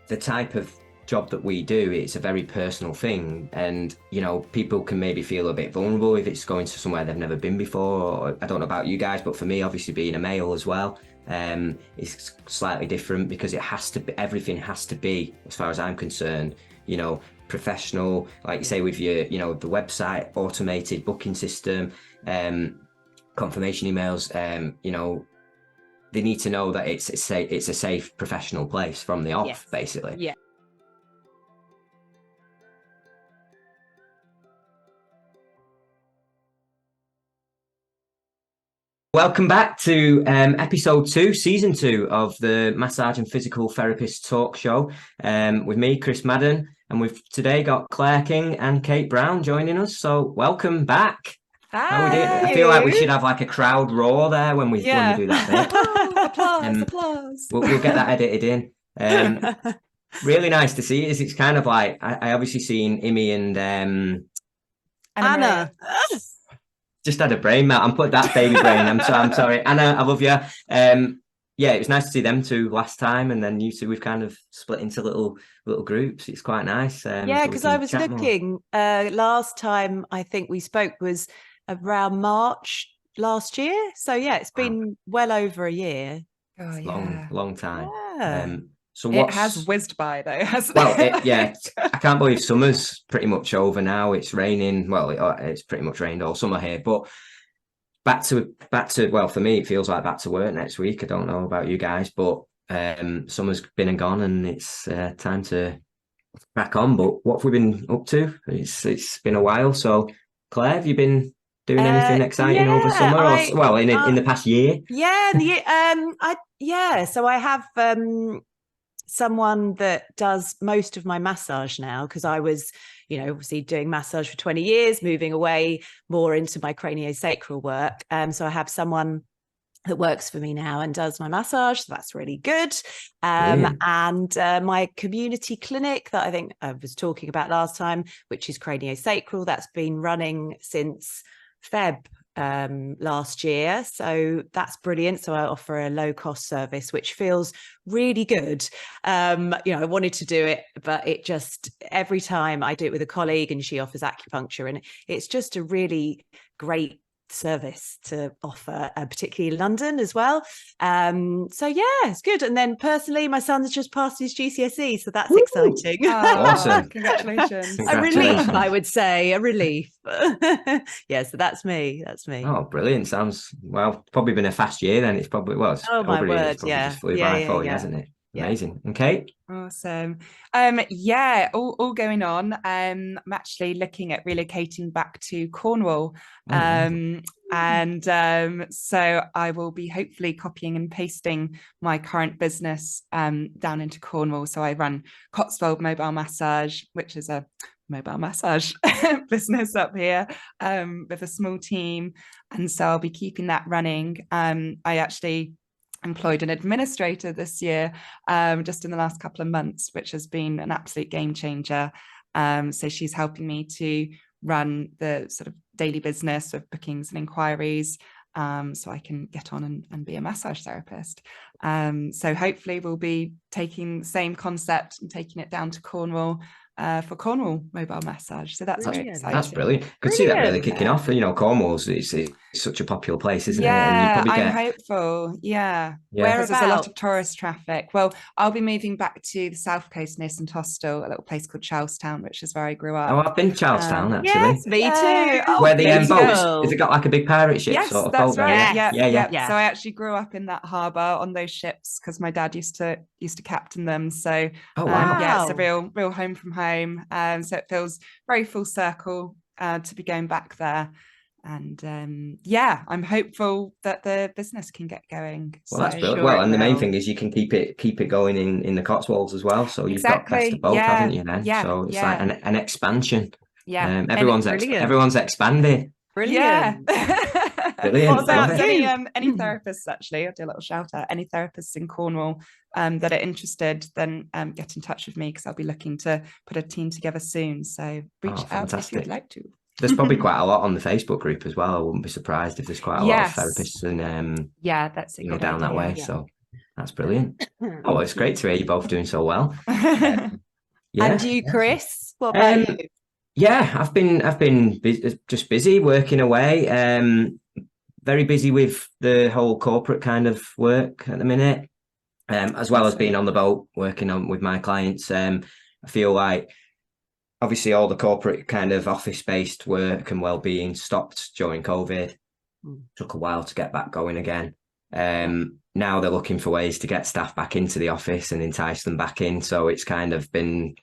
the type of job that we do, it's a very personal thing, and people can maybe feel a bit vulnerable if it's going to somewhere they've never been before. Or, I don't know about you guys, but for me, obviously being a male as well, it's slightly different because everything has to be, as far as I'm concerned, professional, like you say, with your the website, automated booking system, confirmation emails. They need to know that it's a safe professional place from the off, basically. Yeah. Welcome back to episode 2, season 2 of the Massage and Physical Therapist Talk Show, with me, Chris Madden, and we've today got Claire King and Kate Brown joining us. So welcome back. Hi. How we doing? I feel like we should have like a crowd roar there when we do that bit. Applause. We'll get that edited in. Really nice to see it. It's kind of like I obviously seen Imi and Anna. Just had a brain melt. I'm put that baby brain. I'm sorry, Anna. I love you. Yeah, it was nice to see them two last time, and then you two. We've kind of split into little groups. It's quite nice. Because I was looking. Last time I think we spoke was around March last year. So yeah, it's been well over a year. Oh yeah, long time. Yeah. So it has whizzed by though, hasn't it? Well, I can't believe summer's pretty much over now. It's raining. Well, it's pretty much rained all summer here, but back to well, for me, it feels like back to work next week. I don't know about you guys, but summer's been and gone, and it's time to crack on. But what have we been up to? It's been a while. So, Claire, have you been doing anything exciting over summer, in the past year? So I have someone that does most of my massage now, because I was, obviously doing massage for 20 years, moving away more into my craniosacral work. So I have someone that works for me now and does my massage. So that's really good. And my community clinic that I think I was talking about last time, which is craniosacral, that's been running since Feb last year. So that's brilliant. So I offer a low cost service, which feels really good. I wanted to do it, but it just, every time I do it with a colleague and she offers acupuncture, and it's just a really great service to offer, particularly in London as well. So yeah, it's good. And then personally, my son's just passed his GCSE, so that's exciting. Awesome. Congratulations. A relief, I would say, a relief. Yeah, so that's me. Oh, brilliant. Sounds, well, probably been a fast year then. It's probably, oh my word, just flew by for you, hasn't it? Amazing. Okay. Awesome. All going on. I'm actually looking at relocating back to Cornwall. So I will be hopefully copying and pasting my current business down into Cornwall. So I run Cotswold Mobile Massage, which is a mobile massage business up here, with a small team. And so I'll be keeping that running. I actually employed an administrator this year, just in the last couple of months, which has been an absolute game changer. So she's helping me to run the sort of daily business of bookings and inquiries, so I can get on and be a massage therapist. So hopefully we'll be taking the same concept and taking it down to Cornwall, for Cornwall Mobile Massage. So that's very exciting. That's brilliant. Could see that really kicking off. Cornwall's it's such a popular place, isn't it? And you I'm hopeful. Yeah. Whereas there's a lot of tourist traffic. Well, I'll be moving back to the south coast near St Austell, a little place called Charlestown, which is where I grew up. Oh, I've been to Charlestown actually. Yes, me too. Where the boats? Has it got like a big pirate ship sort of boat? Right. Yeah. So I actually grew up in that harbour on those ships because my dad used to captain them. So it's a real home from home. So it feels very full circle to be going back there. And I'm hopeful that the business can get going. Well, that's brilliant. Well, and the main thing is you can keep it going in the Cotswolds as well. So you've got best of both, haven't you? Then, so it's like an expansion. Yeah, everyone's expanding. Brilliant. Brilliant. What about any therapists? Actually, I'll do a little shout out. Any therapists in Cornwall that are interested, then get in touch with me, because I'll be looking to put a team together soon. So reach out if you'd like to. There's probably quite a lot on the Facebook group as well. I wouldn't be surprised if there's quite a lot of therapists and that's a good down idea, that way. So That's brilliant. Oh, well, it's great to hear you both doing so well. Yeah. And you, Chris, what about you? Yeah, I've been just busy working away. Very busy with the whole corporate kind of work at the minute, as well as being on the boat working on with my clients. I feel like obviously all the corporate kind of office-based work and well-being stopped during COVID. Took a while to get back going again. Now they're looking for ways to get staff back into the office and entice them back in. So it's kind of been,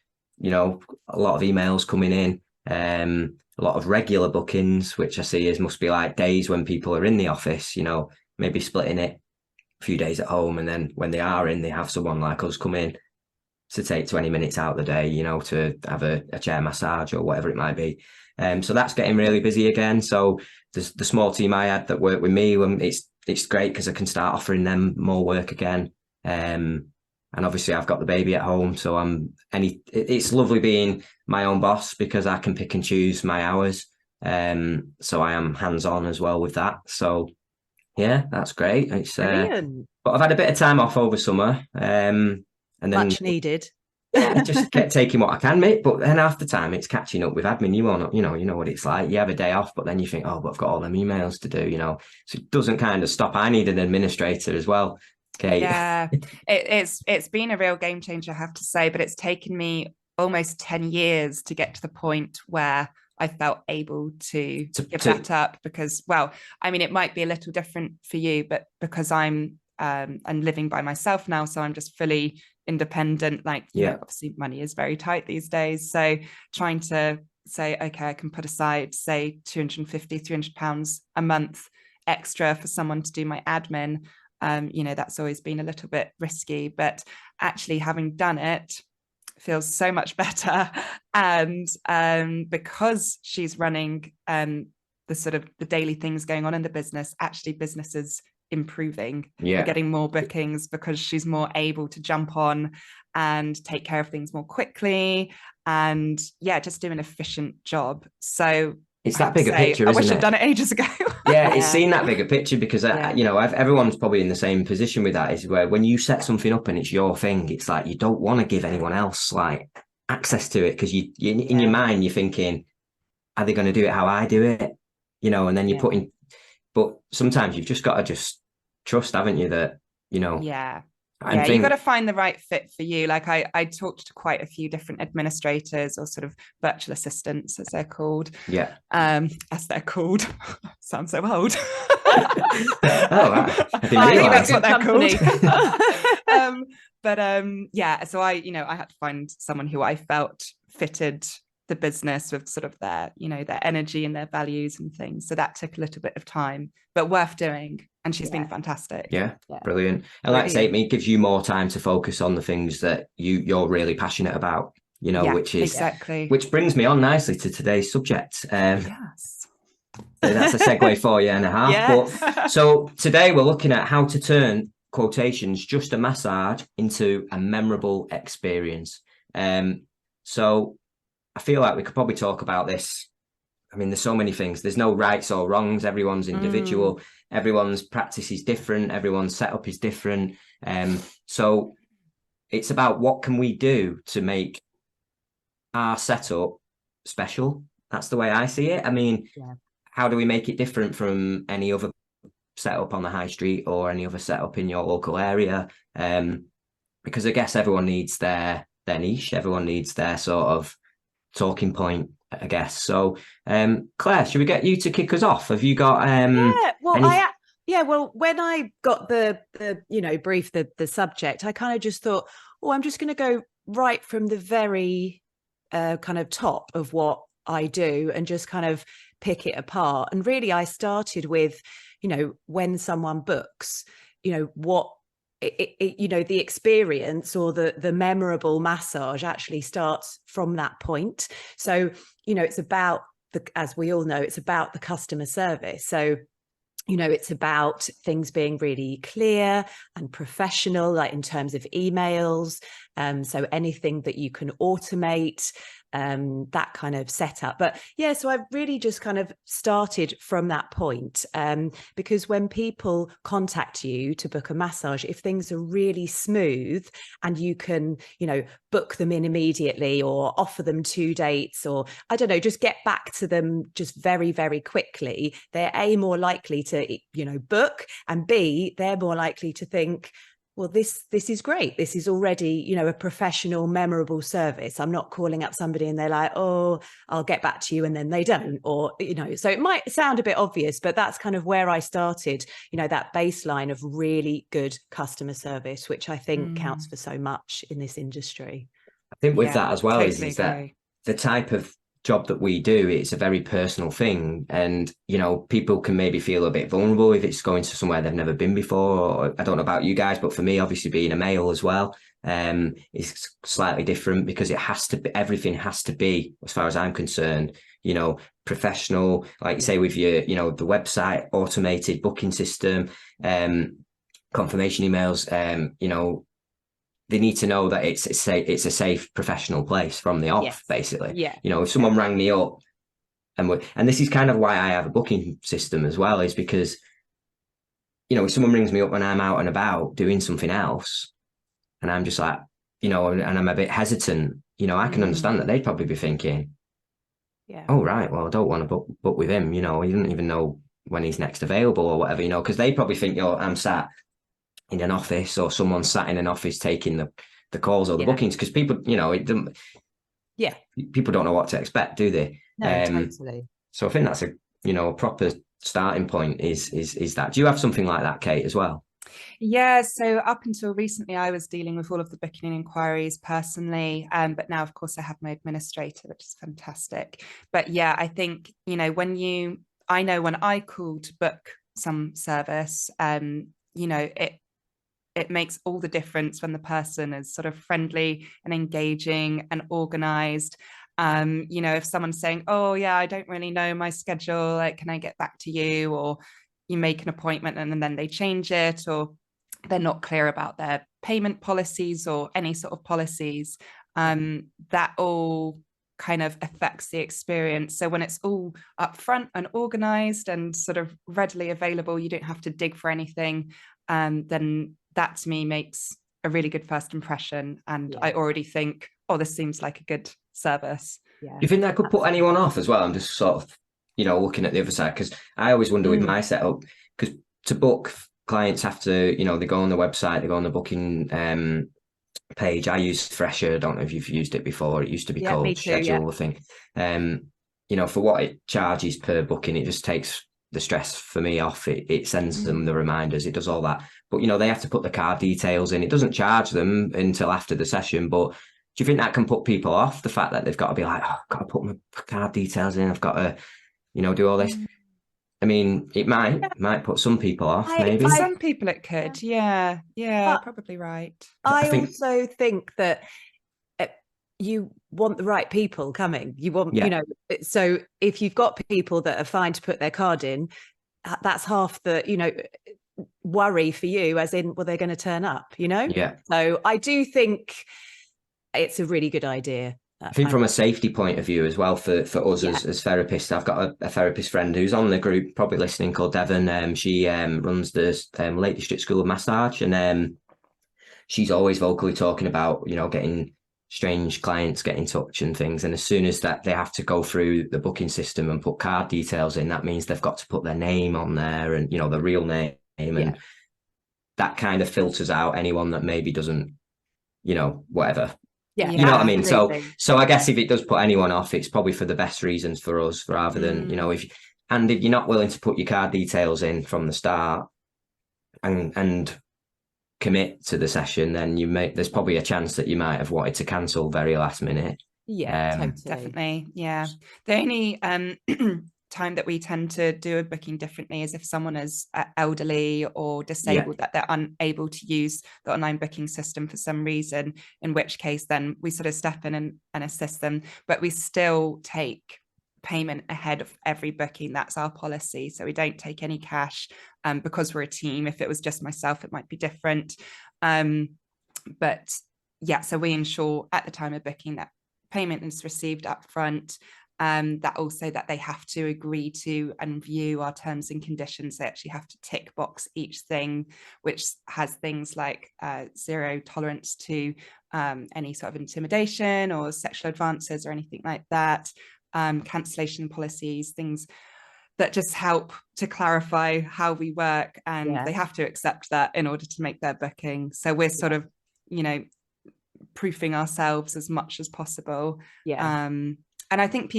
a lot of emails coming in, a lot of regular bookings, which I see as must be like days when people are in the office, maybe splitting it a few days at home. And then when they are in, they have someone like us come in to take 20 minutes out of the day, to have a chair massage or whatever it might be. So that's getting really busy again. So the small team I had that work with me, it's great because I can start offering them more work again. And obviously I've got the baby at home, so it's lovely being my own boss because I can pick and choose my hours. So I am hands-on as well with that. So yeah, that's great. It's Brilliant. but I've had a bit of time off over summer. And then Much needed. Yeah, just kept taking what I can, mate. But then half the time it's catching up with admin. You know what it's like. You have a day off, but then you think, oh, but I've got all them emails to do, So it doesn't kind of stop. I need an administrator as well. Okay. Yeah, it's been a real game changer, I have to say, but it's taken me almost 10 years to get to the point where I felt able to give that up because, well, I mean, it might be a little different for you, but because I'm living by myself now, so I'm just fully independent. Like, obviously money is very tight these days. So trying to say, okay, I can put aside, say, 250, 300 pounds a month extra for someone to do my admin. That's always been a little bit risky, but actually having done it feels so much better. And because she's running the sort of the daily things going on in the business, actually businesses improving. We're getting more bookings because she's more able to jump on and take care of things more quickly and just do an efficient job. So it's that bigger picture, isn't it? I wish I'd done it ages ago. It's seen that bigger picture because everyone's probably in the same position with that, is where when you set something up and it's your thing, it's like you don't want to give anyone else like access to it because you in your mind you're thinking, are they going to do it how I do it? And then you're putting. But sometimes you've just got to just trust, haven't you, that, you've got to find the right fit for you. Like I talked to quite a few different administrators or sort of virtual assistants, as they're called. As they're called. Sounds so old. I think that's what they're called. So I had to find someone who I felt fitted the business with sort of their energy and their values and things. So that took a little bit of time, but worth doing. And she's been fantastic. Yeah, brilliant. And like I say, it gives you more time to focus on the things that you're really passionate about, which brings me on nicely to today's subject. Yes. That's a segue for you and a half. Yes. But so today we're looking at how to turn quotations, just a massage, into a memorable experience. So I feel like we could probably talk about this. I mean, there's so many things. There's no rights or wrongs. Everyone's individual. Everyone's practice is different. Everyone's setup is different. So it's about what can we do to make our setup special. That's the way I see it. I mean, how do we make it different from any other setup on the high street or any other setup in your local area? Because I guess everyone needs their niche. Everyone needs their sort of talking point, I guess. So Claire, should we get you to kick us off? Have you got well, when I got the brief, the subject, I kind of just thought, I'm just going to go right from the very kind of top of what I do and just kind of pick it apart. And really I started with, when someone books, what the experience or the memorable massage actually starts from that point. So, it's about as we all know, it's about the customer service. So, it's about things being really clear and professional, like in terms of emails, So anything that you can automate, that kind of setup. But yeah, so I've really just kind of started from that point, because when people contact you to book a massage, if things are really smooth and you can, book them in immediately or offer them 2 dates, or I don't know, just get back to them just very, very quickly, they're A, more likely to, book, and B, they're more likely to think, well, this is great. This is already, a professional, memorable service. I'm not calling up somebody and they're like, oh, I'll get back to you, and then they don't. Or, so it might sound a bit obvious, but that's kind of where I started, that baseline of really good customer service, which I think counts for so much in this industry. I think with that as well totally is that the type of job that we do, it's a very personal thing, and people can maybe feel a bit vulnerable if it's going to somewhere they've never been before. Or I don't know about you guys, but for me, obviously being a male as well, is slightly different, because everything has to be, as far as I'm concerned, professional, like you say, with your the website, automated booking system, confirmation emails, they need to know that it's a safe professional place from the off, basically. Yeah. If someone rang me up and this is kind of why I have a booking system as well, is because, if someone rings me up when I'm out and about doing something else, and I'm just like, and I'm a bit hesitant, I can understand that they'd probably be thinking, oh, right, well, I don't want to book with him. He doesn't even know when he's next available or whatever, because they probably think, I'm sat in an office, or someone sat in an office taking the calls or the bookings, because people, people don't know what to expect, do they? No, totally. So I think that's a proper starting point is that. Do you have something like that, Kate, as well? Yeah, so up until recently, I was dealing with all of the booking inquiries personally, but now, of course, I have my administrator, which is fantastic. But yeah, I think, I know when I call to book some service, it makes all the difference when the person is sort of friendly and engaging and organized. If someone's saying, oh yeah, I don't really know my schedule, like, can I get back to you? Or you make an appointment and then they change it, or they're not clear about their payment policies or any sort of policies, that all kind of affects the experience. So when it's all upfront and organized and sort of readily available, you don't have to dig for anything, then that to me makes a really good first impression. And I already think, oh, this seems like a good service. Yeah. Do you think that could put anyone off as well? I'm just sort of, looking at the other side, because I always wonder with my setup, because to book, clients have to, they go on the website, they go on the booking page. I use Fresher. I don't know if you've used it before. It used to be called Schedule, I think. For what it charges per booking, it just takes the stress for me off. It sends them the reminders, it does all that. But they have to put the card details in. It doesn't charge them until after the session. But do you think that can put people off, the fact that they've got to be like, oh, I've got to put my card details in, I've got to do all this? I mean, it might put some people off, maybe. For some people it could. Yeah, probably right. I also think that you want the right people coming. You want, so if you've got people that are fine to put their card in, that's half the, worry for you, as in, well, they're going to turn up, Yeah. So I do think it's a really good idea. I think from a safety point of view as well, for us as therapists, I've got a therapist friend who's on the group, probably listening, called Devon. She runs the Lake District School of Massage, and she's always vocally talking about, getting strange clients get in touch and things. And as soon as that they have to go through the booking system and put card details in, that means they've got to put their name on there and, the real name. And that kind of filters out anyone that maybe doesn't, whatever. Yeah, you know what I mean? absolutely. So I guess if it does put anyone off, it's probably for the best reasons for us, rather than, if you're not willing to put your card details in from the start and commit to the session, then there's probably a chance that you might have wanted to cancel very last minute. Yeah, totally. Definitely. Yeah. The only time that we tend to do a booking differently is if someone is elderly or disabled, that they're unable to use the online booking system for some reason, in which case then we sort of step in and assist them, but we still take payment ahead of every booking. That's our policy. So we don't take any cash, because we're a team. If it was just myself, it might be different. But yeah, so we ensure at the time of booking that payment is received up front. That also that they have to agree to and view our terms and conditions. They actually have to tick box each thing, which has things like zero tolerance to any sort of intimidation or sexual advances or anything like that, cancellation policies, things that just help to clarify how we work, and they have to accept that in order to make their booking. So we're sort of, you know, proofing ourselves as much as possible. And I think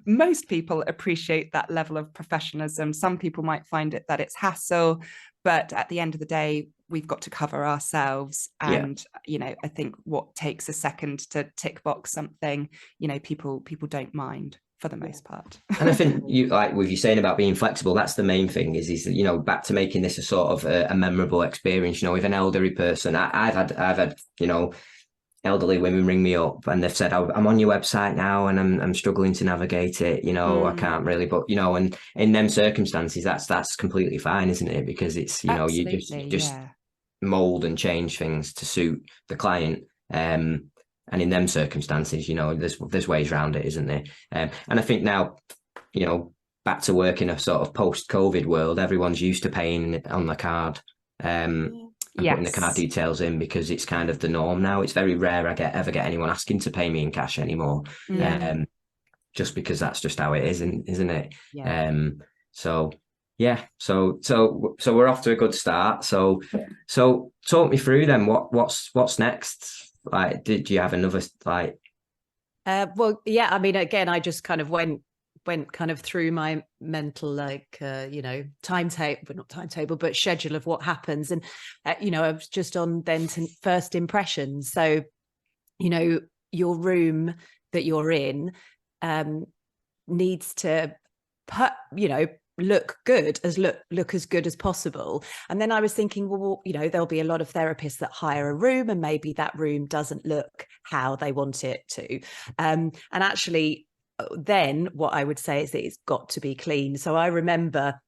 most people appreciate that level of professionalism. Some people might find it that it's hassle, but at the end of the day, we've got to cover ourselves. And, you know, I think what takes a second to tick box something, you know, people don't mind for the most part. And I think you, like with you saying about being flexible, that's the main thing is, you know, back to making this a sort of a memorable experience, you know, with an elderly person. I've had, you know, elderly women ring me up and they've said, I'm on your website now and I'm struggling to navigate it, you know, I can't really, but, you know, and in them circumstances, that's completely fine, isn't it? Because it's, you know, you just mold and change things to suit the client. And in them circumstances, you know, there's ways around it, isn't there? And I think now, you know, back to work in a sort of post-COVID world, everyone's used to paying on the card. And putting the card details in because it's kind of the norm now. It's very rare I ever get anyone asking to pay me in cash anymore. Just because that's just how it is, isn't it? So we're off to a good start. So talk me through then. What's next? Like, did you have another like? Well, yeah. I mean, again, I just kind of went kind of through my mental, like, you know, timetable, but not timetable, but schedule of what happens. And, you know, I was just on then to first impressions. So, you know, your room that you're in needs to, you know, look good, look as good as possible. And then I was thinking, well, you know, there'll be a lot of therapists that hire a room and maybe that room doesn't look how they want it to. And actually, then what I would say is that it's got to be clean. So I remember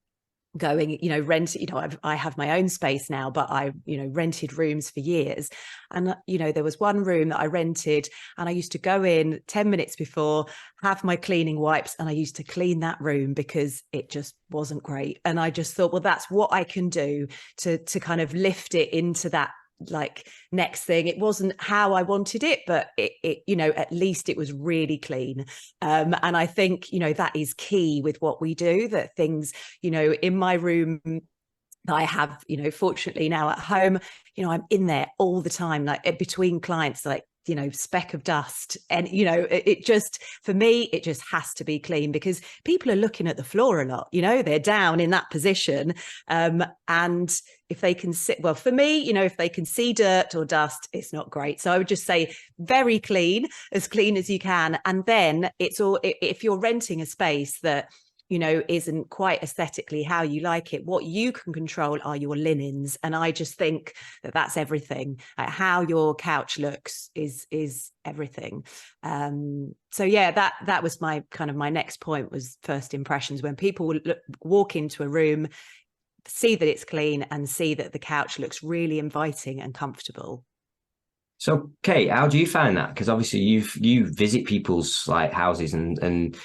going, you know, you know, I have my own space now, but I, you know, rented rooms for years. And, you know, there was one room that I rented and I used to go in 10 minutes before, have my cleaning wipes, and I used to clean that room because it just wasn't great. And I just thought, well, that's what I can do to kind of lift it into that like next thing. It wasn't how I wanted it, but it you know, at least it was really clean. And I think, you know, that is key with what we do, that things, you know, in my room that I have, you know, fortunately now at home, you know, I'm in there all the time, like between clients, like, you know, speck of dust. And, you know, it just, for me, it just has to be clean because people are looking at the floor a lot, you know, they're down in that position. And if they can sit, well, for me, you know, if they can see dirt or dust, it's not great. So I would just say very clean as you can. And then it's all, if you're renting a space that, you know, isn't quite aesthetically how you like it, what you can control are your linens. And I just think that that's everything. Like how your couch looks is everything. So yeah, that was my kind of my next point, was first impressions. When people walk into a room, see that it's clean and see that the couch looks really inviting and comfortable. So, Kate, how do you find that? Because obviously you visit people's like houses and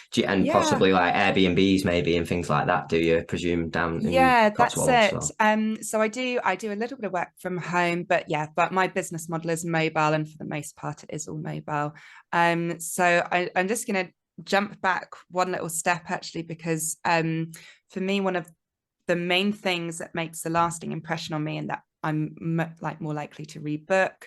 possibly like Airbnbs maybe and things like that. Do you presume down in Cotswolds? That's it. So I do a little bit of work from home, but my business model is mobile, and for the most part, it is all mobile. So I'm just going to jump back one little step actually, because for me, one of the main things that makes a lasting impression on me and that I'm more likely to rebook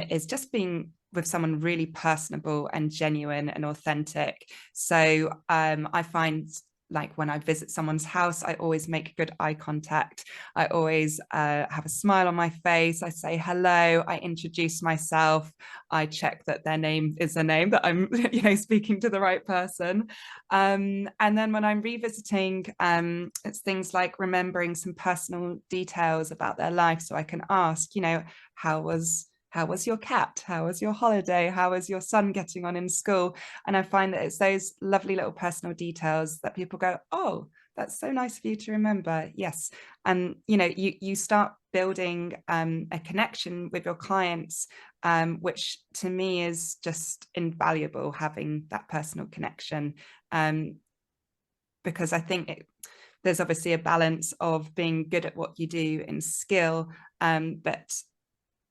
is just being with someone really personable and genuine and authentic. So I find, like, when I visit someone's house, I always make good eye contact. I always have a smile on my face. I say hello. I introduce myself. I check that their name is a name that I'm, you know, speaking to the right person. And then when I'm revisiting, it's things like remembering some personal details about their life, so I can ask, you know, how was your cat? How was your holiday? How was your son getting on in school? And I find that it's those lovely little personal details that people go, oh, that's so nice of you to remember. Yes. And, you know, you start building a connection with your clients, which to me is just invaluable, having that personal connection. Because I think there's obviously a balance of being good at what you do in skill, but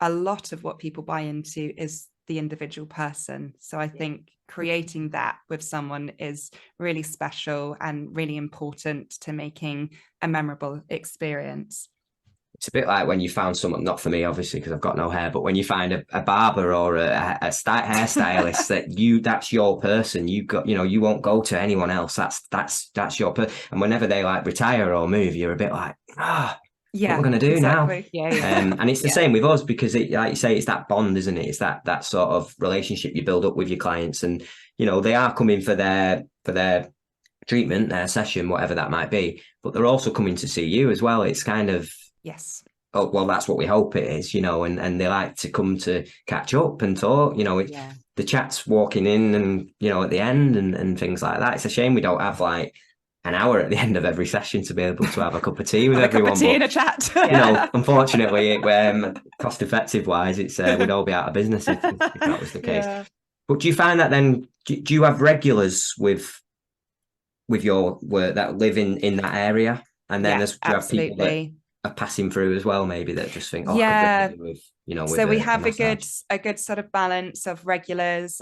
a lot of what people buy into is the individual person. So I think creating that with someone is really special and really important to making a memorable experience. It's a bit like when you found someone, not for me, obviously, because I've got no hair, but when you find a barber or a hairstylist that's your person. You got, you know, you won't go to anyone else. That's your person. And whenever they like retire or move, you're a bit like, what we're going to do now. Yeah. And it's the same with us, because it, like you say, it's that bond, isn't it? It's that sort of relationship you build up with your clients, and you know, they are coming for their treatment, their session, whatever that might be, but they're also coming to see you as well. It's kind of, yes, oh well, that's what we hope it is, you know, and they like to come to catch up and talk, you know. The chat's walking in and, you know, at the end and things like that. It's a shame we don't have like an hour at the end of every session to be able to have a cup of tea with everyone. A cup of tea and a chat. You know, unfortunately, cost effective wise, it's we'd all be out of business if that was the case. Yeah. But do you find that then? Do you have regulars with your work that live in that area, and then do you have people that are passing through as well, maybe, that just think, I could with, you know, with so we have a good sort of balance of regulars.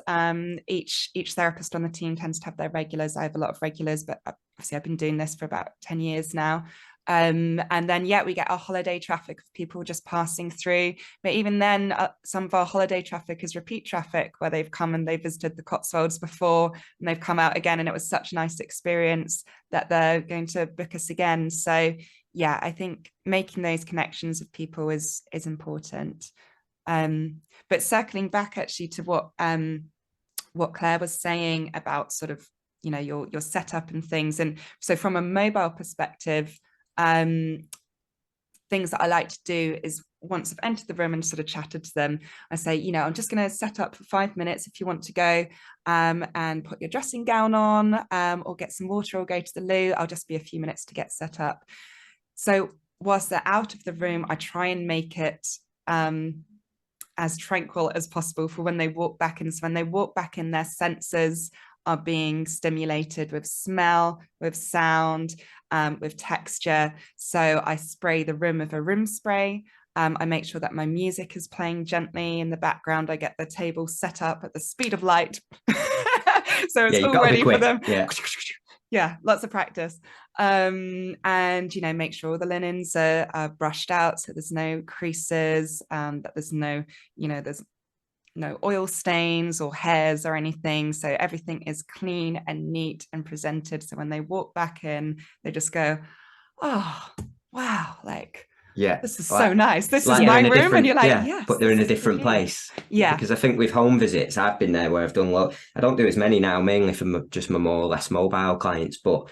Each therapist on the team tends to have their regulars. I have a lot of regulars, but obviously I've been doing this for about 10 years now. And then, we get our holiday traffic of people just passing through. But even then, some of our holiday traffic is repeat traffic, where they've come and they visited the Cotswolds before and they've come out again, and it was such a nice experience that they're going to book us again. So yeah, I think making those connections with people is important. But circling back actually to what Claire was saying about sort of, you know, your setup and things. And so from a mobile perspective, things that I like to do is, once I've entered the room and sort of chatted to them, I say, you know, I'm just going to set up for 5 minutes if you want to go and put your dressing gown on, or get some water or go to the loo. I'll just be a few minutes to get set up. So whilst they're out of the room, I try and make it as tranquil as possible for when they walk back in. So when they walk back in, their senses are being stimulated with smell, with sound, with texture. So I spray the room with a room spray. I make sure that my music is playing gently in the background. I get the table set up at the speed of light. So it's all ready for them. Yeah, lots of practice. And, you know, make sure the linens are brushed out so there's no creases, that there's no, you know, there's no oil stains or hairs or anything. So everything is clean and neat and presented. So when they walk back in, they just go, oh, wow, like, this is so nice. This is my room. And you're like, yes. But they're in a different place. Yeah. Because I think with home visits, I've been there where I've done I don't do as many now, mainly for just my more or less mobile clients, but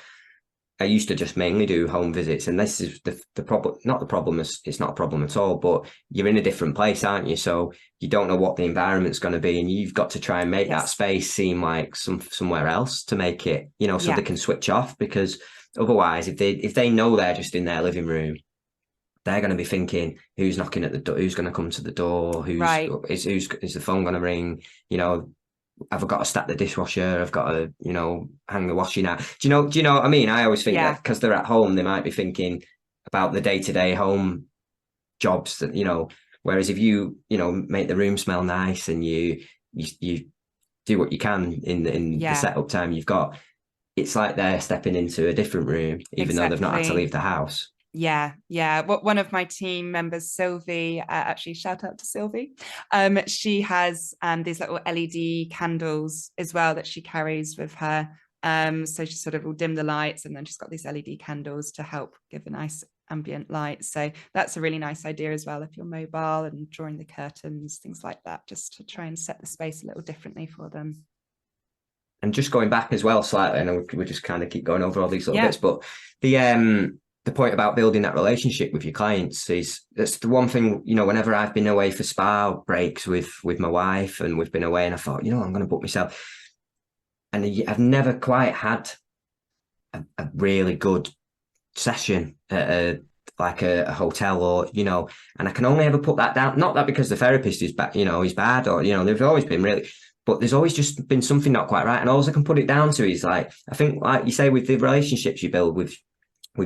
I used to just mainly do home visits. And this is the problem, not the problem, it's not a problem at all, but you're in a different place, aren't you? So you don't know what the environment's going to be, and you've got to try and make that space seem like somewhere else to make it, you know, so they can switch off. Because otherwise, if they know they're just in their living room, they're going to be thinking, who's knocking at the door? Who's going to come to the door? Is the phone going to ring? You know, have I got to stack the dishwasher? I've got to, you know, hang the washing out. Do you know what I mean? I always think that because they're at home, they might be thinking about the day-to-day home jobs that, you know, whereas if you know, make the room smell nice and you do what you can in the setup time you've got, it's like they're stepping into a different room, even though they've not had to leave the house. Yeah. One of my team members, Sylvie, actually shout out to Sylvie. She has these little LED candles as well that she carries with her. So she sort of will dim the lights, and then she's got these LED candles to help give a nice ambient light. So that's a really nice idea as well, if you're mobile, and drawing the curtains, things like that, just to try and set the space a little differently for them. And just going back as well slightly, I know we just kind of keep going over all these little bits, but the point about building that relationship with your clients that's the one thing, you know, whenever I've been away for spa breaks with my wife, and we've been away, and I thought, you know, I'm going to book myself, and I've never quite had a really good session at a hotel, or and I can only ever put that down, not that because the therapist is bad, he's bad, or they've always been really, but there's always just been something not quite right. And all I can put it down to is, like, I think, like you say, with the relationships you build with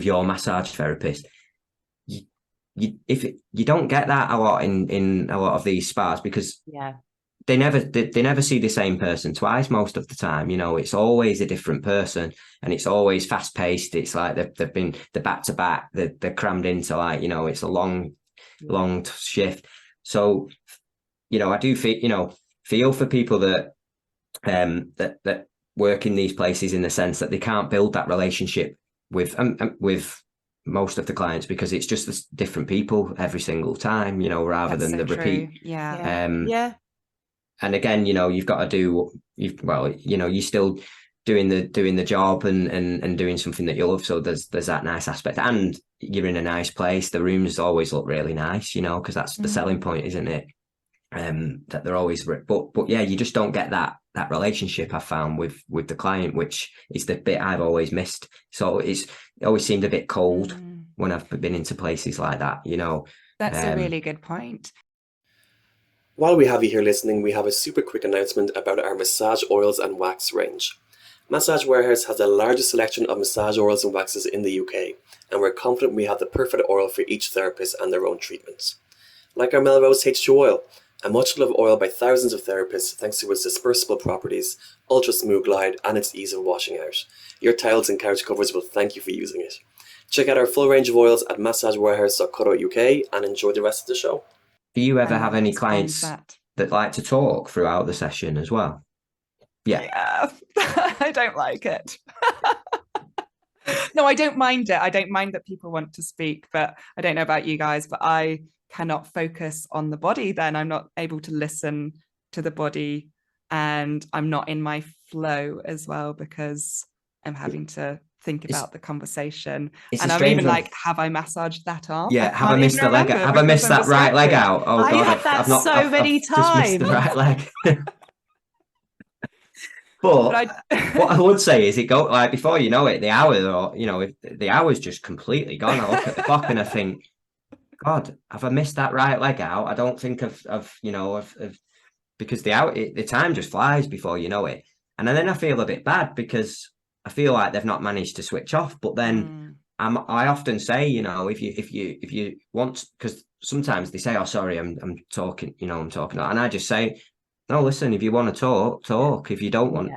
your massage therapist, you don't get that a lot in a lot of these spas, because they never see the same person twice most of the time. It's always a different person, and it's always fast paced. It's like they've been back to back. They're crammed into, like, it's a long shift. So I do feel for people that that work in these places, in the sense that they can't build that relationship with most of the clients, because it's just different people every single time, rather That's than so the repeat. true. Yeah. And again, you've got to do, you're still doing the job and doing something that you love. So there's that nice aspect, and you're in a nice place. The rooms always look really nice, because that's the selling point, isn't it? That they're always, but yeah, you just don't get that relationship, I found, with the client, which is the bit I've always missed. So it always seemed a bit cold when I've been into places like that. That's a really good point. While we have you here listening, we have a super quick announcement about our massage oils and wax range. Massage Warehouse has the largest selection of massage oils and waxes in the UK, and we're confident we have the perfect oil for each therapist and their own treatments. Like our Melrose H2 oil, a much loved oil by thousands of therapists thanks to its dispersible properties, ultra smooth glide, and its ease of washing out. Your tiles and couch covers will thank you for using it. Check out our full range of oils at massagewarehouse.co.uk and enjoy the rest of the show. Do you ever have any clients that like to talk throughout the session as well? Yeah. I don't like it. No, I don't mind it. I don't mind that people want to speak, but I don't know about you guys, but I cannot focus on the body then. I'm not able to listen to the body, and I'm not in my flow as well, because I'm having to think about the conversation. And I'm even like, have I massaged that arm? Yeah, have I missed the leg out? Have I missed that right leg out? Oh God, I've had that so many times. Just missed the right leg. But what I would say is, it go, like, before you know it, the hour, or the hour's just completely gone. I look at the clock and I think, God, have I missed that right leg out? I don't think of because the time just flies before you know it. And then I feel a bit bad, because I feel like they've not managed to switch off. But then I often say, if you want, because sometimes they say, oh, sorry, I'm talking, I'm talking. And I just say, no, listen, if you want to talk. If you don't want,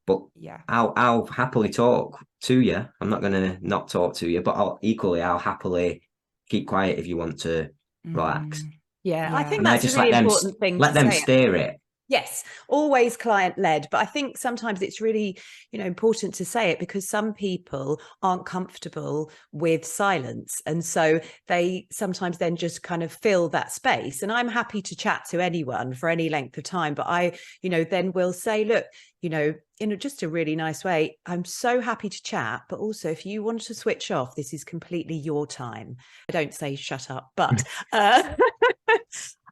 but I'll happily talk to you. I'm not going to not talk to you, but I'll happily keep quiet if you want to relax. I think that's a really important thing. Let them steer it. Yes, always client led. But I think sometimes it's really, important to say it, because some people aren't comfortable with silence. And so they sometimes then just kind of fill that space. And I'm happy to chat to anyone for any length of time. But I, then will say, look, in just a really nice way, I'm so happy to chat, but also if you want to switch off, this is completely your time. I don't say shut up, but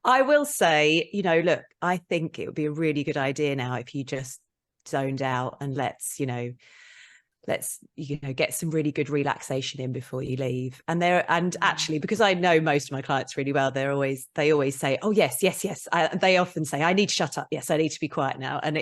I will say, look, I think it would be a really good idea now if you just zoned out, and let's get some really good relaxation in before you leave. And actually, because I know most of my clients really well, they always say, oh yes. They often say, I need to shut up. Yes, I need to be quiet now. And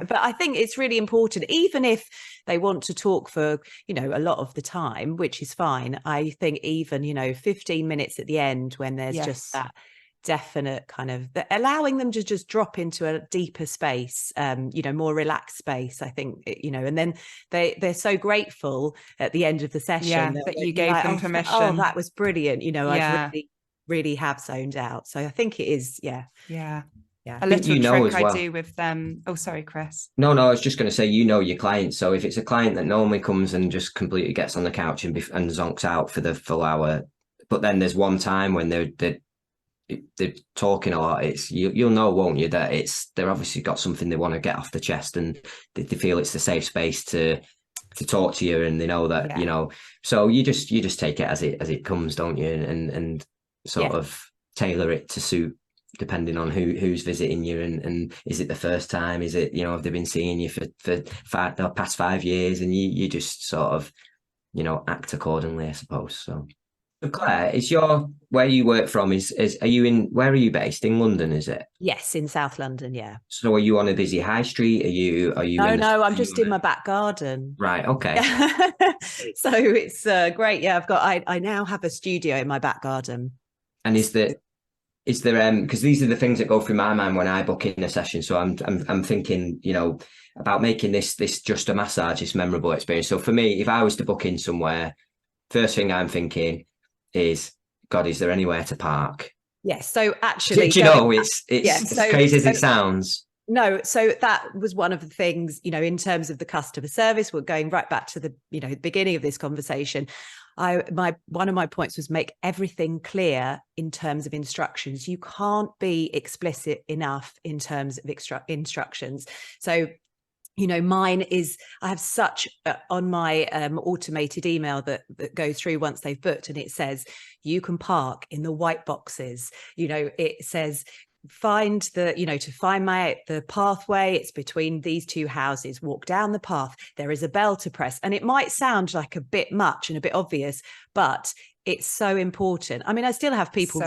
but I think it's really important, even if they want to talk for, a lot of the time, which is fine. I think even, 15 minutes at the end, when there's just that definite kind of allowing them to just drop into a deeper space, more relaxed space, I think, and then they're so grateful at the end of the session that you gave them permission. Oh, that was brilliant. I've really have zoned out. So I think it is, a little trick I do with them. Oh, sorry, Chris. No, I was just going to say, your client. So if it's a client that normally comes and just completely gets on the couch and zonks out for the full hour, but then there's one time when they're talking a lot, it's you'll know, won't you, that they're obviously got something they want to get off the chest, and they feel it's the safe space to talk to you, and they know that so you just take it as it comes, don't you, and sort of tailor it to suit, depending on who's visiting you, and is it the first time, is it, have they been seeing you for the past 5 years, and you just sort of you know, act accordingly, I suppose. So Claire, is where you work from, are you where are you based? In London, is it? Yes, in South London, yeah. So are you on a busy high street? Are you No, I'm just in my back garden. Right, okay. So it's great. Yeah, I now have a studio in my back garden. And is there because these are the things that go through my mind when I book in a session. So I'm thinking, you know, about making this just a massage, this memorable experience. So for me, if I was to book in somewhere, first thing I'm thinking is, God, is there anywhere to park? Yes. So actually, you know, it's as crazy as it sounds. No, so that was one of the things, you know, in terms of the customer service. We're going right back to the, you know, the beginning of this conversation. One of my points was make everything clear in terms of instructions. You can't be explicit enough in terms of instructions. So, you know, mine is, I have such on my automated email that goes through once they've booked, and it says you can park in the white boxes. You know, it says find the pathway, it's between these two houses, walk down the path, there is a bell to press. And it might sound like a bit much and a bit obvious, but it's so important. I mean, I still have people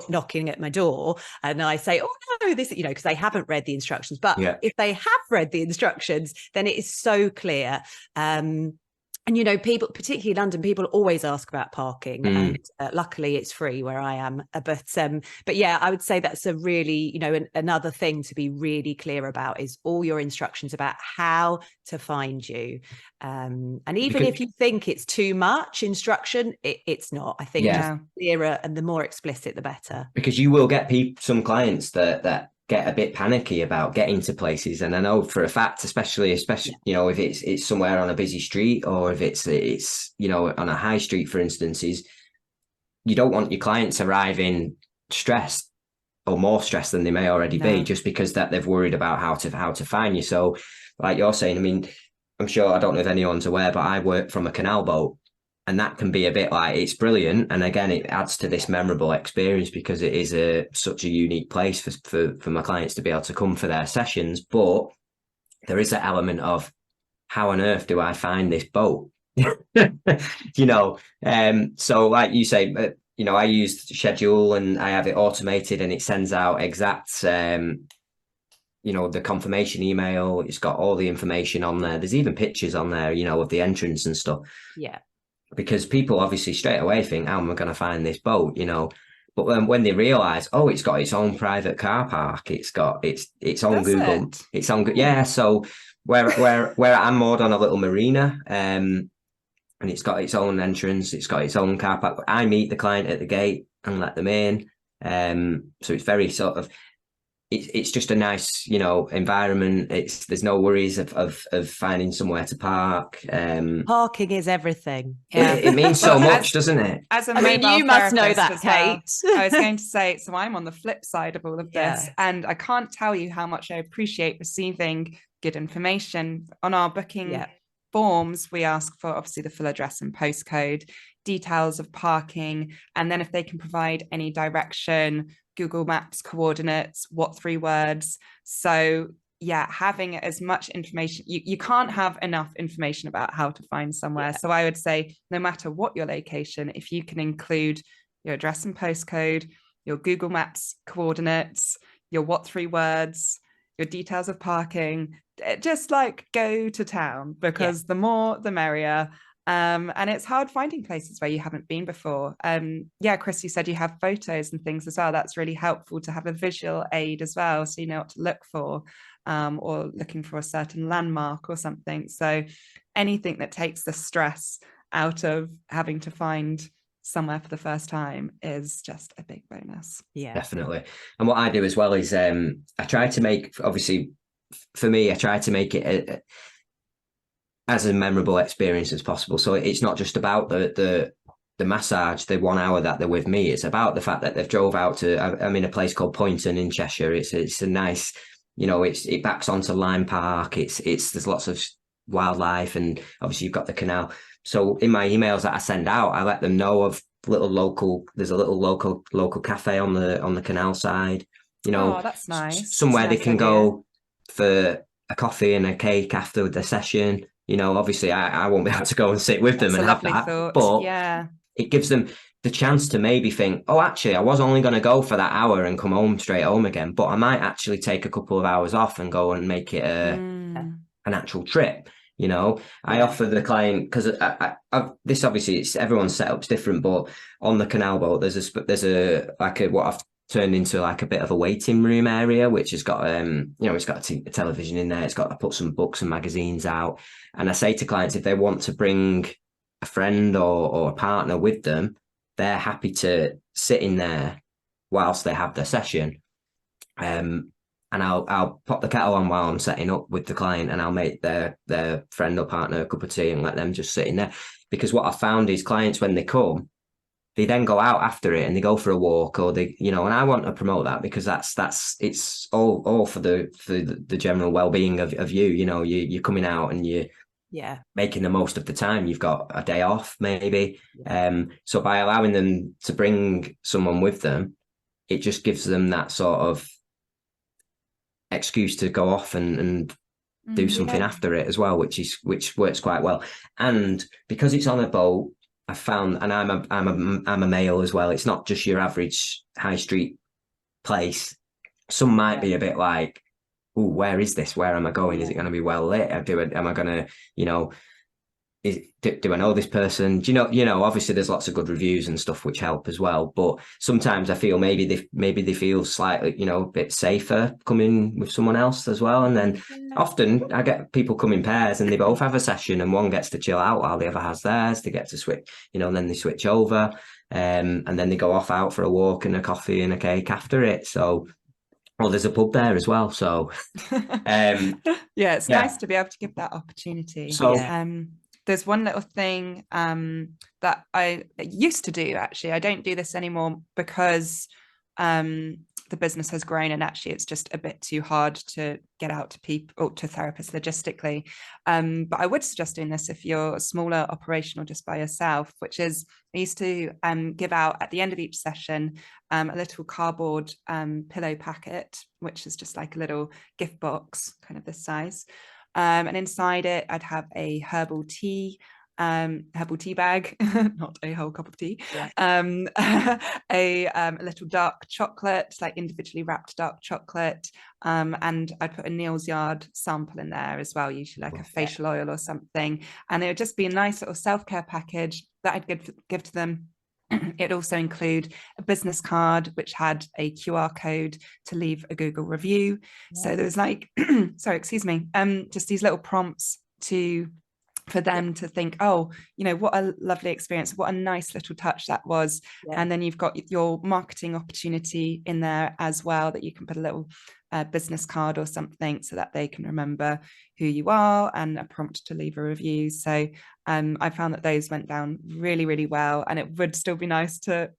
knocking at my door, and I say, oh no, this, you know, because they haven't read the instructions. But if they have read the instructions, then it is so clear. And, you know, people, particularly London, people always ask about parking, and luckily it's free where I am. But yeah, I would say that's a really, you know, another thing to be really clear about is all your instructions about how to find you. And even if you think it's too much instruction, it's not. I think just clearer and the more explicit, the better. Because you will get some clients that get a bit panicky about getting to places, and I know for a fact, especially you know, if it's somewhere on a busy street, or if it's you know, on a high street, for instance, is you don't want your clients arriving stressed or more stressed than they may already be, just because that they've worried about how to find you. So like you're saying, I mean, I'm sure, I don't know if anyone's aware, but I work from a canal boat. And that can be a bit like, it's brilliant. And again, it adds to this memorable experience because it is such a unique place for my clients to be able to come for their sessions. But there is an element of, how on earth do I find this boat? You know, so like you say, you know, I use schedule and I have it automated, and it sends out exact, you know, the confirmation email. It's got all the information on there. There's even pictures on there, you know, of the entrance and stuff. Yeah. Because people obviously straight away think, how am I going to find this boat, you know? But when they realise, oh, it's got its own private car park, it's got its own Google, its own, yeah. So where I'm moored on a little marina, and it's got its own entrance, it's got its own car park. I meet the client at the gate and let them in. So it's very sort of, it's just a nice, you know, environment. There's no worries of finding somewhere to park. Parking is everything. Yeah. It means so much, doesn't it? As a you must know that, Kate. Well. I was going to say, so I'm on the flip side of all of this, and I can't tell you how much I appreciate receiving good information. On our booking forms, we ask for obviously the full address and postcode, details of parking, and then if they can provide any direction, Google Maps coordinates, what 3 words. So yeah, having as much information, you can't have enough information about how to find somewhere. So I would say, no matter what your location, if you can include your address and postcode, your Google Maps coordinates, your what 3 words, your details of parking, just like go to town, because the more the merrier. And it's hard finding places where you haven't been before. Chris, you said you have photos and things as well. That's really helpful to have a visual aid as well, so you know what to look for, or looking for a certain landmark or something. So anything that takes the stress out of having to find somewhere for the first time is just a big bonus. Yeah, definitely. And what I do as well is I try to make, obviously for me, I try to make it as a memorable experience as possible. So it's not just about the massage, the 1 hour that they're with me. It's about the fact that they've drove out to, I'm in a place called Poynton in Cheshire. It's a nice, you know, it backs onto Lyme Park. There's lots of wildlife, and obviously you've got the canal. So in my emails that I send out, I let them know of there's a little local cafe on the canal side, you know. That's nice. Somewhere that's they can go for a coffee and a cake after the session. You know, obviously I won't be able to go and sit with them That's and a have lovely that, thought. but Yeah. it gives them the chance to maybe think, oh, actually, I was only going to go for that hour and come home straight home again, but I might actually take a couple of hours off and go and make it an actual trip. You know, I offer the client, because this obviously, it's everyone's setup's different, but on the canal boat, there's a what I've turned into like a bit of a waiting room area, which has got it's got a television in there. It's got, I put some books and magazines out, and I say to clients, if they want to bring a friend or a partner with them, they're happy to sit in there whilst they have their session. And I'll pop the kettle on while I'm setting up with the client, and I'll make their friend or partner a cup of tea and let them just sit in there. Because what I found is clients, when they come, they then go out after it and they go for a walk, or they, and I want to promote that, because it's all for the general well-being of you. You're coming out and you're making the most of the time. You've got a day off maybe. So by allowing them to bring someone with them, it just gives them that sort of excuse to go off and do something after it as well, which works quite well. And because it's on a boat, I found, and I'm a male as well, it's not just your average high street place. Some might be a bit like, oh, where is this? Where am I going? Is it going to be well lit? Am I going to, do I know this person? Do you know, obviously there's lots of good reviews and stuff which help as well. But sometimes I feel maybe they feel slightly, a bit safer coming with someone else as well. And then often I get people come in pairs and they both have a session, and one gets to chill out while the other has theirs. They get to switch, and then they switch over, and then they go off out for a walk and a coffee and a cake after it. So, well, there's a pub there as well. So, it's nice to be able to give that opportunity. So, there's one little thing that I used to do, actually. I don't do this anymore because the business has grown, and actually it's just a bit too hard to get out to people or to therapists logistically. But I would suggest doing this if you're smaller, operational, just by yourself, which is, I used to give out at the end of each session a little cardboard pillow packet, which is just like a little gift box, kind of this size. And inside it, I'd have a herbal tea bag, not a whole cup of tea, a little dark chocolate, like individually wrapped dark chocolate, and I'd put a Neal's Yard sample in there as well, usually like a facial oil or something, and it would just be a nice little self-care package that I'd give to them. It'd also include a business card which had a QR code to leave a Google review. So there was like, sorry, excuse me, just these little prompts for them to think, oh, what a lovely experience, what a nice little touch that was. And then you've got your marketing opportunity in there as well, that you can put a little business card or something so that they can remember who you are, and a prompt to leave a review. So I found that those went down really, really well, and it would still be nice to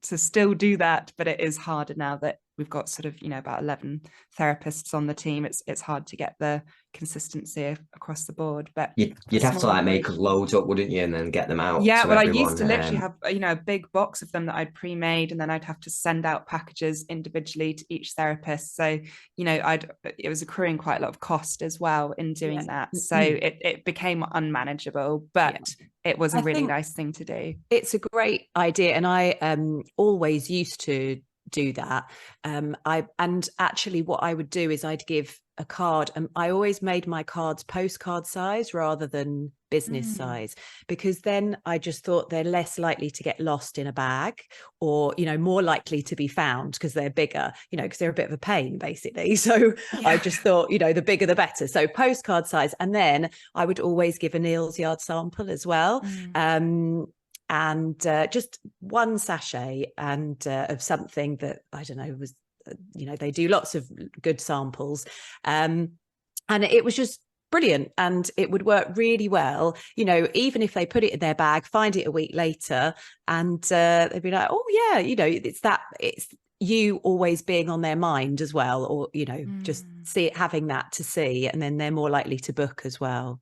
still do that, but it is harder now that we've got sort of about 11 therapists on the team. It's hard to get the consistency across the board, but you'd have to like make loads up, wouldn't you, and then get them out to well, everyone. I used to literally have a big box of them that I'd pre-made, and then I'd have to send out packages individually to each therapist. So it was accruing quite a lot of cost as well in doing that, so it became unmanageable, but it was a really nice thing to do. It's a great idea, and I always used to do that. And actually what I would do is I'd give a card, and I always made my cards postcard size rather than business size, because then I just thought they're less likely to get lost in a bag, or more likely to be found because they're bigger, because they're a bit of a pain basically. So I just thought the bigger the better. So postcard size, and then I would always give a Neal's Yard sample as well. And just one sachet and of something that, I don't know, was, they do lots of good samples. And it was just brilliant, and it would work really well, even if they put it in their bag, find it a week later, and they'd be like, oh yeah, it's you always being on their mind as well, or, just having that to see, and then they're more likely to book as well.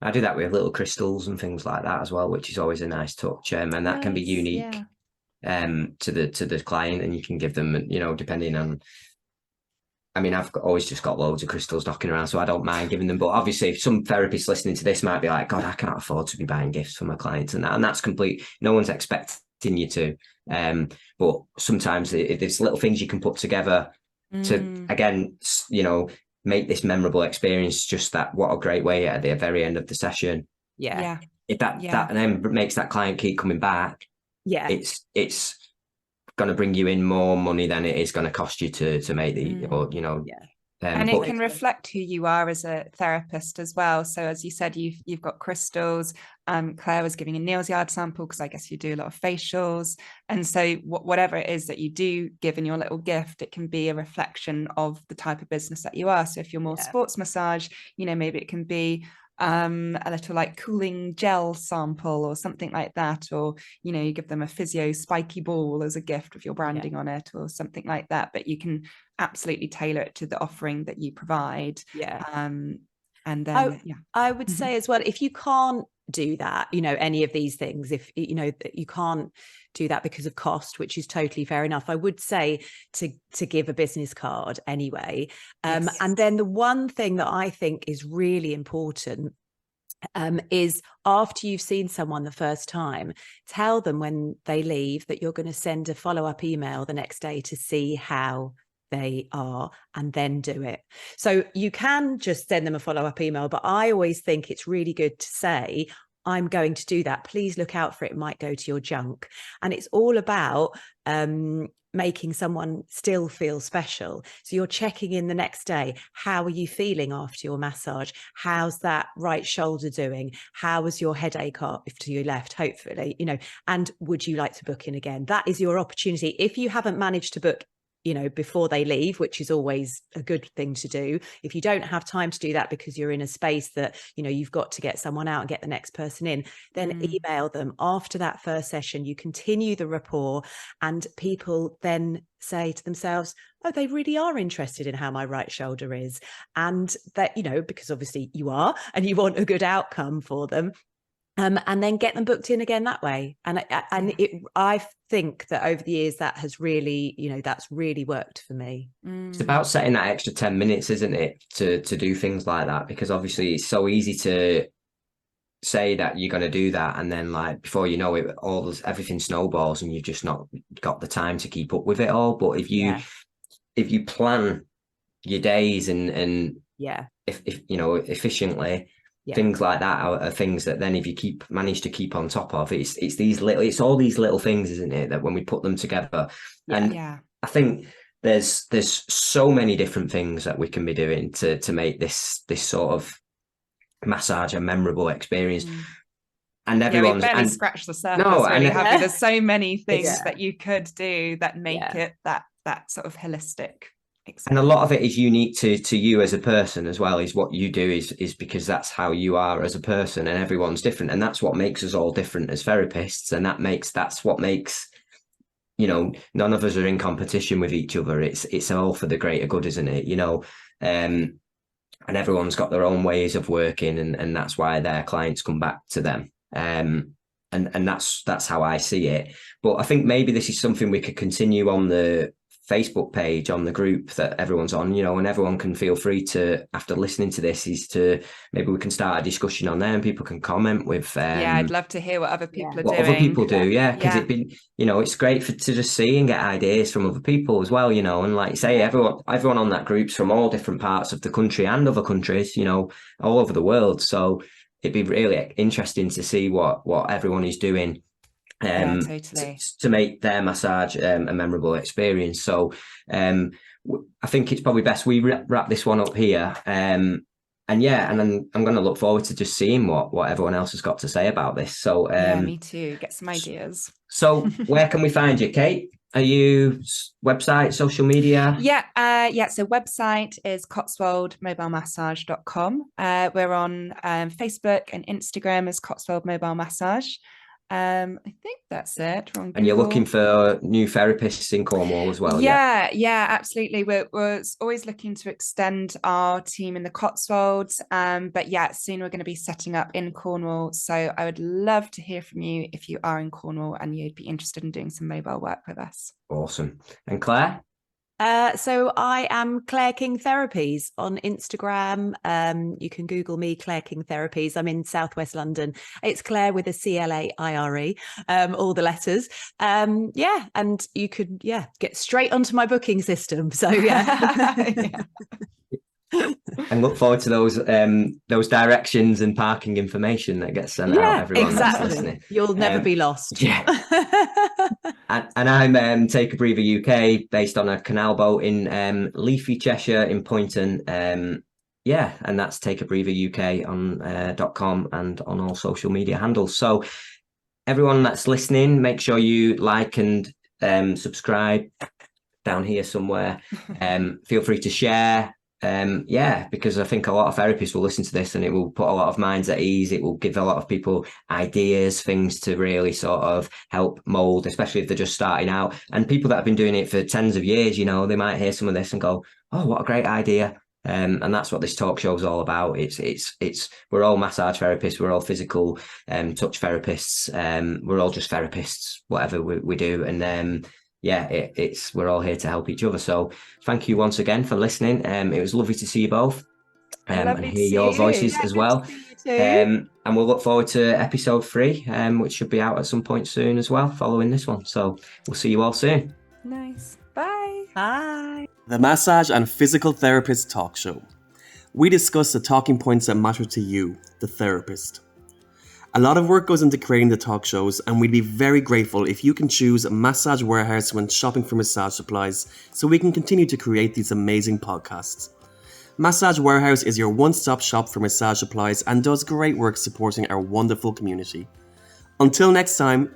I do that with little crystals and things like that as well, which is always a nice touch, and that can be unique to the client, and you can give them, depending on I mean, always just got loads of crystals knocking around, so I don't mind giving them. But obviously, if some therapists listening to this might be like, God, I cannot afford to be buying gifts for my clients, and that's complete. No one's expecting you to. But sometimes there's little things you can put together to, again, make this memorable experience. Just that, what a great way at the very end of the session. Yeah. If that then makes that client keep coming back. Yeah. It's going to bring you in more money than it is going to cost you to make and it can reflect who you are as a therapist as well. So as you said, you've got crystals. Claire was giving a Neil's Yard sample, because I guess you do a lot of facials, and so whatever it is that you do give in your little gift, it can be a reflection of the type of business that you are. So if you're more sports massage, maybe it can be a little like cooling gel sample or something like that, or you give them a physio spiky ball as a gift with your branding on it or something like that. But you can absolutely tailor it to the offering that you provide. And then I would say as well, if you can't do that, any of these things, if you can't do that because of cost, which is totally fair enough, I would say to give a business card anyway. And then the one thing that I think is really important is, after you've seen someone the first time, tell them when they leave that you're going to send a follow-up email the next day to see how they are, and then do it. So you can just send them a follow-up email, but I always think it's really good to say, I'm going to do that. Please look out for it. It might go to your junk. And it's all about making someone still feel special. So you're checking in the next day. How are you feeling after your massage? How's that right shoulder doing? How was your headache after you left? Hopefully, and would you like to book in again? That is your opportunity. If you haven't managed to book before they leave, which is always a good thing to do. If you don't have time to do that because you're in a space that, you've got to get someone out and get the next person in, then email them after that first session. You continue the rapport, and people then say to themselves, oh, they really are interested in how my right shoulder is. And that, because obviously you are, and you want a good outcome for them. And then get them booked in again that way. And I think that over the years that has really, that's really worked for me. It's about setting that extra 10 minutes, isn't it, to do things like that? Because obviously it's so easy to say that you're going to do that, and then like before you know it, everything snowballs, and you've just not got the time to keep up with it all. But if you plan your days and if efficiently. Things like that are things that then if you manage to keep on top of, it's all these little things, isn't it, that when we put them together, I think there's so many different things that we can be doing to make this sort of massage a memorable experience. And everyone's we've barely scratched the surface. There's so many things that you could do that make it that sort of holistic experience. And a lot of it is unique to you as a person as well. Is what you do is because that's how you are as a person, and everyone's different, and that's what makes us all different as therapists, and that's what makes none of us are in competition with each other. It's all for the greater good, isn't it? And everyone's got their own ways of working, and that's why their clients come back to them. And that's how I see it. But I think maybe this is something we could continue on the Facebook page, on the group that everyone's on, and everyone can feel free to, after listening to this, maybe we can start a discussion on there, and people can comment with I'd love to hear what other people are doing. What other people do, because it's been, it's great to just see and get ideas from other people as well, and like you say, everyone on that group's from all different parts of the country and other countries, all over the world. So it'd be really interesting to see what everyone is doing totally. to make their massage a memorable experience. So I think it's probably best we wrap this one up here. And then I'm going to look forward to just seeing what everyone else has got to say about this. So me too. Get some ideas. So where can we find you, Kate? Are you website, social media? So website is cotswoldmobilemassage.com. We're on Facebook and Instagram as Cotswold Mobile Massage. I think that's it. And you're looking for new therapists in Cornwall as well? Yeah, absolutely. We're always looking to extend our team in the Cotswolds. But soon we're going to be setting up in Cornwall. So I would love to hear from you if you are in Cornwall and you'd be interested in doing some mobile work with us. Awesome. And Claire? So I am Claire King Therapies on Instagram. You can Google me, Claire King Therapies. I'm in Southwest London. It's Claire with a CLAIRE, all the letters. Yeah, and you could get straight onto my booking system. So yeah. And look forward to those directions and parking information that gets sent out. Everyone that's listening, you'll never be lost. Yeah. And I'm Take a Breather UK, based on a canal boat in Leafy, Cheshire, in Poynton. And that's Take a Breather UK on .com and on all social media handles. So everyone that's listening, make sure you like and subscribe down here somewhere. Feel free to share. Because I think a lot of therapists will listen to this and it will put a lot of minds at ease. It will give a lot of people ideas, things to really sort of help mold, especially if they're just starting out. And people that have been doing it for tens of years, they might hear some of this and go, oh, what a great idea. And that's what this talk show is all about. It's we're all massage therapists, we're all physical touch therapists, we're all just therapists, whatever we do. And we're all here to help each other. So thank you once again for listening. It was lovely to see you both and hear your voices as well. And we'll look forward to episode 3, which should be out at some point soon as well, following this one. So we'll see you all soon. Nice. Bye. Bye. The Massage and Physical Therapist Talk Show. We discuss the talking points that matter to you, the therapist. A lot of work goes into creating the talk shows, and we'd be very grateful if you can choose Massage Warehouse when shopping for massage supplies so we can continue to create these amazing podcasts. Massage Warehouse is your one-stop shop for massage supplies and does great work supporting our wonderful community. Until next time,